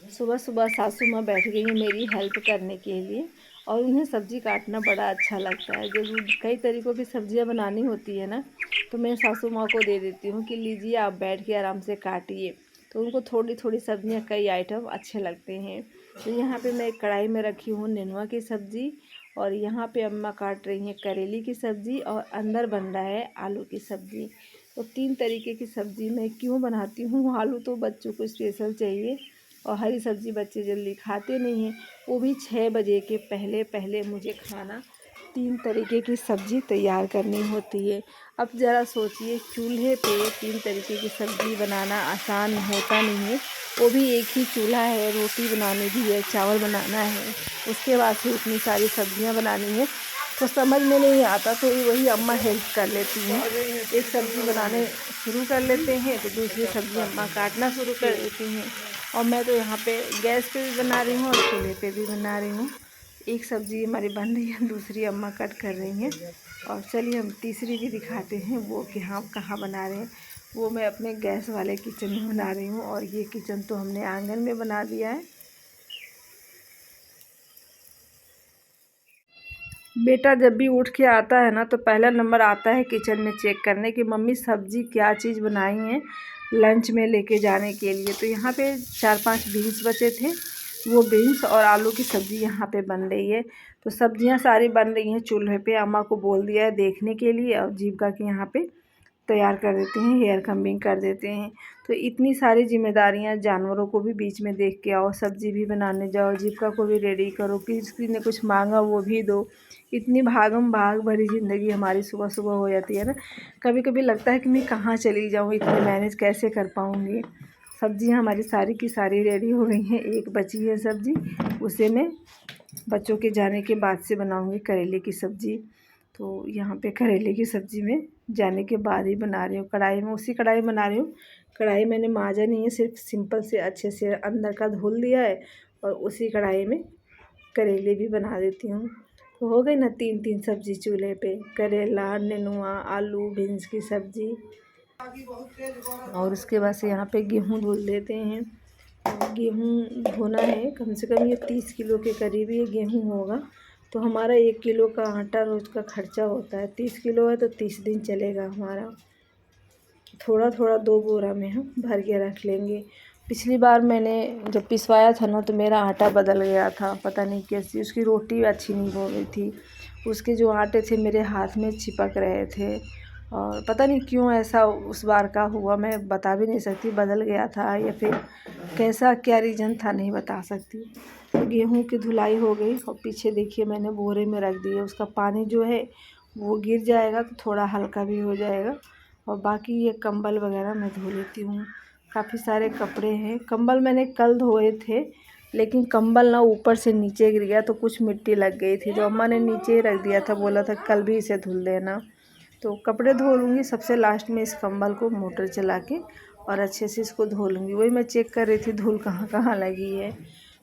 सुबह सुबह सासू माँ बैठ गई हैं मेरी हेल्प करने के लिए। और उन्हें सब्ज़ी काटना बड़ा अच्छा लगता है। जब कई तरीक़ों की सब्ज़ियाँ बनानी होती है ना, तो मैं सासू माँ को दे देती हूँ कि लीजिए आप बैठ के आराम से काटिए। तो उनको थोड़ी थोड़ी सब्ज़ियाँ, कई आइटम अच्छे लगते हैं। तो यहाँ पे मैं एक कढ़ाई में रखी हूँ नेनुआ की सब्ज़ी, और यहाँ पे अम्मा काट रही हैं करेली की सब्ज़ी, और अंदर बन रहा है आलू की सब्ज़ी। तो 3 तरीके की सब्ज़ी मैं क्यों बनाती हूँ, आलू तो बच्चों को स्पेशल चाहिए, और हरी सब्ज़ी बच्चे जल्दी खाते नहीं हैं। वो भी 6 बजे के पहले पहले मुझे खाना 3 तरीके की सब्ज़ी तैयार करनी होती है। अब ज़रा सोचिए, चूल्हे पे 3 तरीके की सब्ज़ी बनाना आसान होता नहीं है। वो भी एक ही चूल्हा है, रोटी बनानी भी है, चावल बनाना है, उसके बाद से इतनी सारी सब्ज़ियाँ बनानी है, तो समझ में नहीं आता। तो वही अम्मा हेल्प कर लेती हैं। एक सब्ज़ी बनाने शुरू कर लेते हैं तो दूसरी सब्ज़ी अम्मा काटना शुरू कर देती हैं। और मैं तो यहाँ पे गैस पे भी बना रही हूँ और चूल्हे पे भी बना रही हूँ। एक सब्ज़ी हमारी बन रही है, दूसरी अम्मा कट कर रही हैं। और चलिए हम तीसरी भी दिखाते हैं वो कि हाँ कहाँ बना रहे हैं। वो मैं अपने गैस वाले किचन में बना रही हूँ, और ये किचन तो हमने आंगन में बना दिया है। बेटा जब भी उठ के आता है ना, तो पहला नंबर आता है किचन में चेक करने कि मम्मी सब्ज़ी क्या चीज़ बनाई हैं लंच में लेके जाने के लिए। तो यहाँ पे 4-5 बीन्स बचे थे, वो बीन्स और आलू की सब्ज़ी यहाँ पे बन रही है। तो सब्ज़ियाँ सारी बन रही हैं चूल्हे पे। अम्मा को बोल दिया है देखने के लिए, और जीविका के यहाँ पे तैयार कर देते हैं, हेयर कम्बिंग कर देते हैं। तो इतनी सारी ज़िम्मेदारियाँ, जानवरों को भी बीच में देख के आओ, सब्ज़ी भी बनाने जाओ, जीविका को भी रेडी करो, किसी ने कुछ मांगा वो भी दो। इतनी भागम भाग भरी ज़िंदगी हमारी सुबह सुबह हो जाती है ना, कभी कभी लगता है कि मैं कहाँ चली जाऊँ, इतने मैनेज कैसे कर पाऊँगी। सब्ज़ियाँ हमारी सारी की सारी रेडी हो गई हैं, एक बची है सब्ज़ी, उसे मैं बच्चों के जाने के बाद से बनाऊँगी करेले की सब्ज़ी। तो यहाँ पे करेले की सब्ज़ी में जाने के बाद ही बना रही हूँ, कढ़ाई में, उसी कढ़ाई में बना रही हूँ। कढ़ाई मैंने मांजा नहीं है, सिर्फ सिंपल से अच्छे से अंदर का धुल दिया है, और उसी कढ़ाई में करेले भी बना देती हूँ। तो हो गई ना 3-3 सब्ज़ी चूल्हे पे, करेला, नेनुआ, आलू, बीन्स की सब्ज़ी। और उसके बाद से यहाँ पे गेहूँ धुल देते हैं। गेहूँ धोना है, कम से कम ये 30 किलो के करीब ये गेहूँ होगा। तो हमारा 1 किलो का आटा रोज़ का खर्चा होता है, 30 किलो है तो 30 दिन चलेगा हमारा। थोड़ा थोड़ा 2 बोरा में हम भर के रख लेंगे। पिछली बार मैंने जब पिसवाया था ना, तो मेरा आटा बदल गया था, पता नहीं कैसी, उसकी रोटी अच्छी नहीं हो रही थी। उसके जो आटे थे मेरे हाथ में चिपक रहे थे, और पता नहीं क्यों ऐसा उस बार का हुआ, मैं बता भी नहीं सकती, बदल गया था या फिर कैसा क्या रीज़न था नहीं बता सकती। तो गेहूँ की धुलाई हो गई, और पीछे देखिए मैंने बोरे में रख दिया, उसका पानी जो है वो गिर जाएगा तो थोड़ा हल्का भी हो जाएगा। और बाकी ये कंबल वगैरह मैं धो लेती हूँ। काफ़ी सारे कपड़े हैं, कंबल मैंने कल धोए थे, लेकिन कंबल ना ऊपर से नीचे गिर गया तो कुछ मिट्टी लग गई थी, जो अम्मा ने नीचे ही रख दिया था, बोला था कल भी इसे धुल देना। तो कपड़े धो लूँगी सबसे लास्ट में, इस कंबल को मोटर चला के और अच्छे से इसको धो लूँगी। वही मैं चेक कर रही थी धूल कहाँ कहाँ लगी है।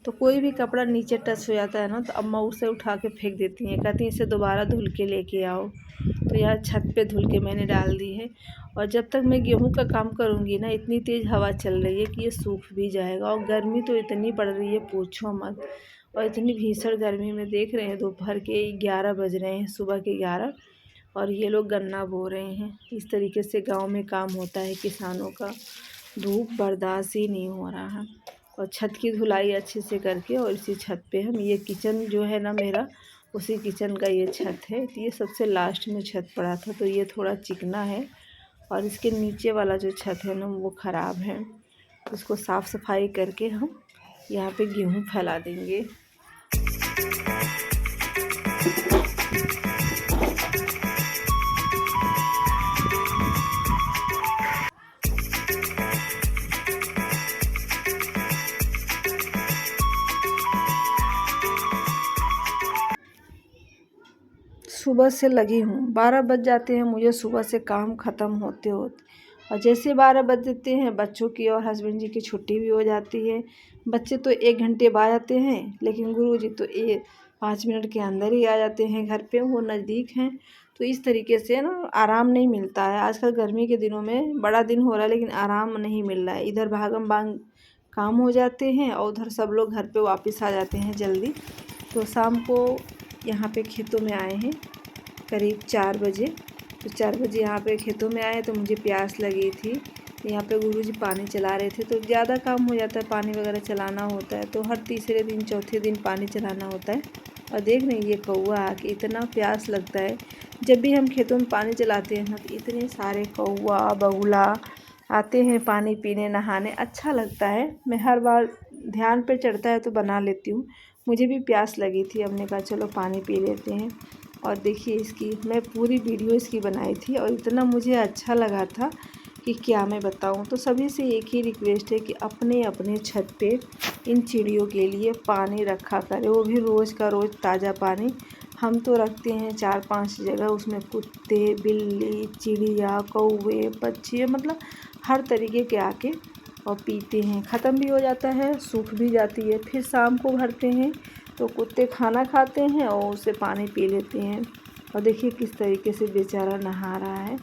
तो कोई भी कपड़ा नीचे टच हो जाता है ना, तो अम्मा उसे उठा के फेंक देती हैं, कहती हैं इसे दोबारा धुल के लेके आओ। तो यहाँ छत पे धुल के मैंने डाल दी है। और जब तक मैं गेहूँ का काम करूँगी ना, इतनी तेज़ हवा चल रही है कि ये सूख भी जाएगा, और गर्मी तो इतनी पड़ रही है पूछो मत। और इतनी भीषण गर्मी में देख रहे हैं, दोपहर के 11 बज रहे हैं, सुबह के 11, और ये लोग गन्ना बो रहे हैं। इस तरीके से गांव में काम होता है किसानों का, धूप बर्दाश्त ही नहीं हो रहा है। और छत की धुलाई अच्छे से करके, और इसी छत पे हम, ये किचन जो है ना मेरा, उसी किचन का ये छत है। तो ये सबसे लास्ट में छत पड़ा था, तो ये थोड़ा चिकना है, और इसके नीचे वाला जो छत है ना वो ख़राब है। उसको साफ़ सफाई करके हम यहाँ पे गेहूँ फैला देंगे। सुबह से लगी हूँ, 12 बज जाते हैं मुझे सुबह से काम ख़त्म होते होते। और जैसे 12 बज देते हैं, बच्चों की और हस्बैंड जी की छुट्टी भी हो जाती है। बच्चे तो 1 घंटे बाद आते हैं, लेकिन गुरुजी तो 5 मिनट के अंदर ही आ जाते हैं घर पे, वो नज़दीक हैं। तो इस तरीके से ना आराम नहीं मिलता है। आजकल गर्मी के दिनों में बड़ा दिन हो रहा है, लेकिन आराम नहीं मिल रहा है। इधर भागम भाग काम हो जाते हैं और उधर सब लोग घर पे वापस आ जाते हैं जल्दी। तो शाम को यहाँ पे खेतों में आए हैं करीब 4 बजे। तो 4 बजे यहाँ पे खेतों में आए तो मुझे प्यास लगी थी। यहाँ पे गुरुजी पानी चला रहे थे, तो ज़्यादा काम हो जाता है, पानी वगैरह चलाना होता है। तो हर तीसरे दिन चौथे दिन पानी चलाना होता है। और देख नहीं ये कौवा आके इतना प्यास लगता है जब भी हम खेतों में पानी चलाते हैं ना, तो इतने सारे कौवा बगुला आते हैं पानी पीने नहाने, अच्छा लगता है। मैं हर बार ध्यान पे चढ़ता है तो बना लेती हूँ। मुझे भी प्यास लगी थी, हमने कहा चलो पानी पी लेते हैं। और देखिए इसकी मैं पूरी वीडियो इसकी बनाई थी और इतना मुझे अच्छा लगा था कि क्या मैं बताऊं। तो सभी से एक ही रिक्वेस्ट है कि अपने अपने छत पे इन चिड़ियों के लिए पानी रखा करें, वो भी रोज़ का रोज़ ताज़ा पानी। हम तो रखते हैं 4-5 जगह, उसमें कुत्ते बिल्ली चिड़िया कौवे पक्षी मतलब हर तरीके के आके और पीते हैं। ख़त्म भी हो जाता है, सूख भी जाती है, फिर शाम को भरते हैं तो कुत्ते खाना खाते हैं और उसे पानी पी लेते हैं। और देखिए किस तरीके से बेचारा नहा रहा है।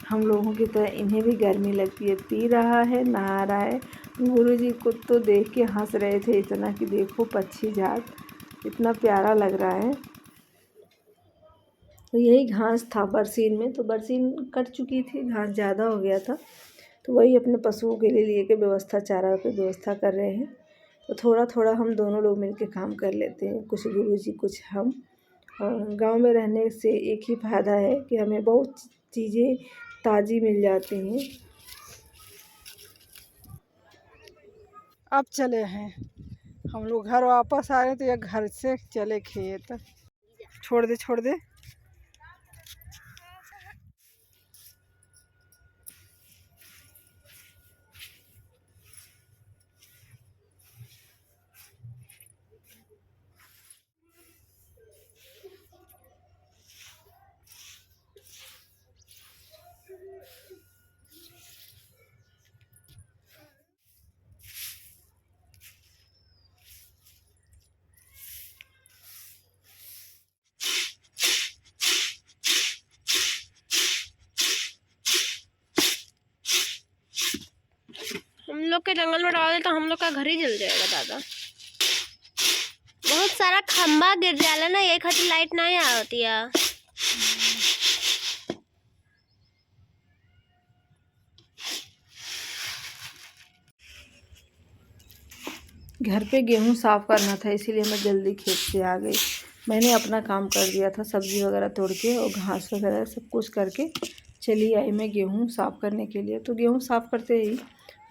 हम लोगों की तरह इन्हें भी गर्मी लगती है, पी रहा है नहा रहा है। गुरुजी को तो देख के हंस रहे थे इतना कि देखो पक्षी जात इतना प्यारा लग रहा है। तो यही घास था बरसीन में, तो बरसीन कट चुकी थी, घास ज़्यादा हो गया था, तो वही अपने पशुओं के लिए लिए के व्यवस्था चारा की व्यवस्था कर रहे हैं। तो थोड़ा थोड़ा हम दोनों लोग मिलके काम कर लेते हैं, कुछ गुरुजी कुछ हम। और गांव में रहने से एक ही फ़ायदा है कि हमें बहुत चीज़ें ताज़ी मिल जाती हैं। अब चले हैं हम लोग घर वापस आ रहे, तो या घर से चले खेत। छोड़ दे छोड़ दे। हम लोग के जंगल में डाल दे तो हम लोग का घर ही जल जाएगा दादा। बहुत सारा खंबा गिर जाला ना, ये खातिर लाइट नहीं आती है। घर पे गेहूं साफ़ करना था, इसीलिए मैं जल्दी खेत से आ गई। मैंने अपना काम कर दिया था, सब्ज़ी वगैरह तोड़ के और घास वगैरह सब कुछ करके चली आई मैं गेहूं साफ़ करने के लिए। तो गेहूं साफ़ करते ही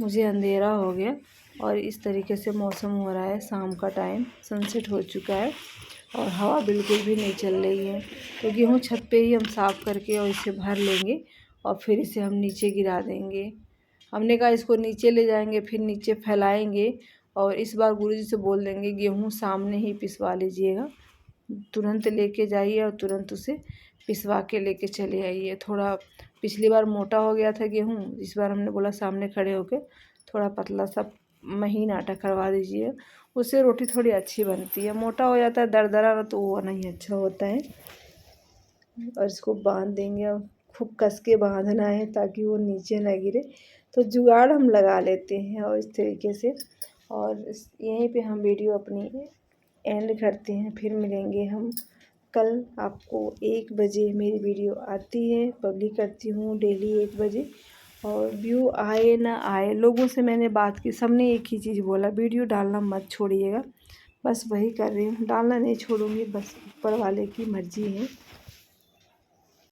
मुझे अंधेरा हो गया और इस तरीके से मौसम हो रहा है, शाम का टाइम सनसेट हो चुका है और हवा बिल्कुल भी नहीं चल रही है। तो गेहूँ छत पे ही हम साफ़ करके और इसे भर लेंगे और फिर इसे हम नीचे गिरा देंगे। हमने कहा इसको नीचे ले जाएंगे, फिर नीचे फैलाएंगे और इस बार गुरुजी से बोल देंगे गेहूँ सामने ही पिसवा लीजिएगा, तुरंत लेके जाइए और तुरंत उसे पिसवा के लेके चले आइए। थोड़ा पिछली बार मोटा हो गया था गेहूँ, इस बार हमने बोला सामने खड़े होके थोड़ा पतला सा महीन आटा करवा दीजिए, उससे रोटी थोड़ी अच्छी बनती है। मोटा हो जाता है दरदरा ना, तो वो नहीं अच्छा होता है। और इसको बांध देंगे और खूब कस के बांधना है ताकि वो नीचे ना गिरे। तो जुगाड़ हम लगा लेते हैं और इस तरीके से। और यहीं पे हम वीडियो अपनी एंड करते हैं, फिर मिलेंगे हम कल। आपको 1 बजे मेरी वीडियो आती है, पब्लिक करती हूँ डेली 1 बजे। और व्यू आए ना आए, लोगों से मैंने बात की, सबने एक ही चीज़ बोला वीडियो डालना मत छोड़िएगा। बस वही कर रही हूँ, डालना नहीं छोड़ूंगी, बस ऊपर वाले की मर्ज़ी है।